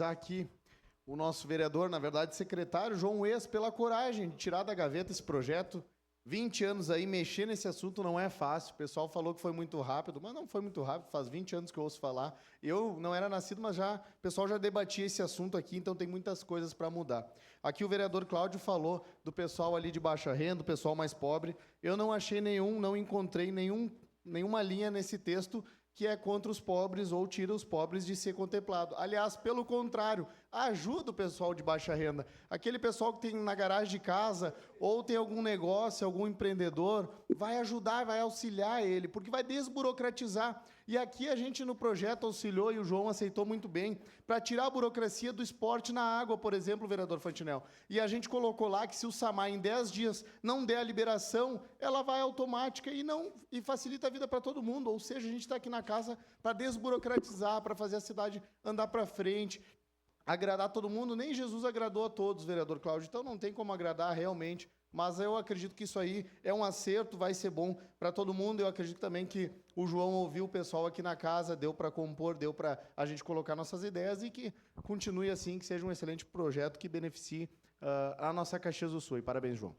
parabenizar aqui o nosso vereador, na verdade, secretário, João Ex, pela coragem de tirar da gaveta esse projeto. 20 anos aí, mexer nesse assunto não é fácil. O pessoal falou que foi muito rápido, mas não foi muito rápido, faz 20 anos que eu ouço falar. Eu não era nascido, mas o pessoal já debatia esse assunto aqui, então tem muitas coisas para mudar. Aqui o vereador Cláudio falou do pessoal ali de baixa renda, do pessoal mais pobre. Eu não achei não encontrei nenhuma linha nesse texto que é contra os pobres ou tira os pobres de ser contemplado. Aliás, pelo contrário, ajuda o pessoal de baixa renda. Aquele pessoal que tem na garagem de casa ou tem algum negócio, algum empreendedor, vai ajudar, vai auxiliar ele, porque vai desburocratizar. E aqui a gente no projeto auxiliou, e o João aceitou muito bem, para tirar a burocracia do esporte na água, por exemplo, vereador Fantinel. E a gente colocou lá que se o SAMAI em 10 dias não der a liberação, ela vai automática e facilita a vida para todo mundo. Ou seja, a gente está aqui na casa para desburocratizar, para fazer a cidade andar para frente, agradar todo mundo. Nem Jesus agradou a todos, vereador Cláudio, então não tem como agradar realmente, mas eu acredito que isso aí é um acerto, vai ser bom para todo mundo. Eu acredito também que o João ouviu o pessoal aqui na casa, deu para compor, deu para a gente colocar nossas ideias e que continue assim, que seja um excelente projeto que beneficie a nossa Caxias do Sul. E parabéns, João.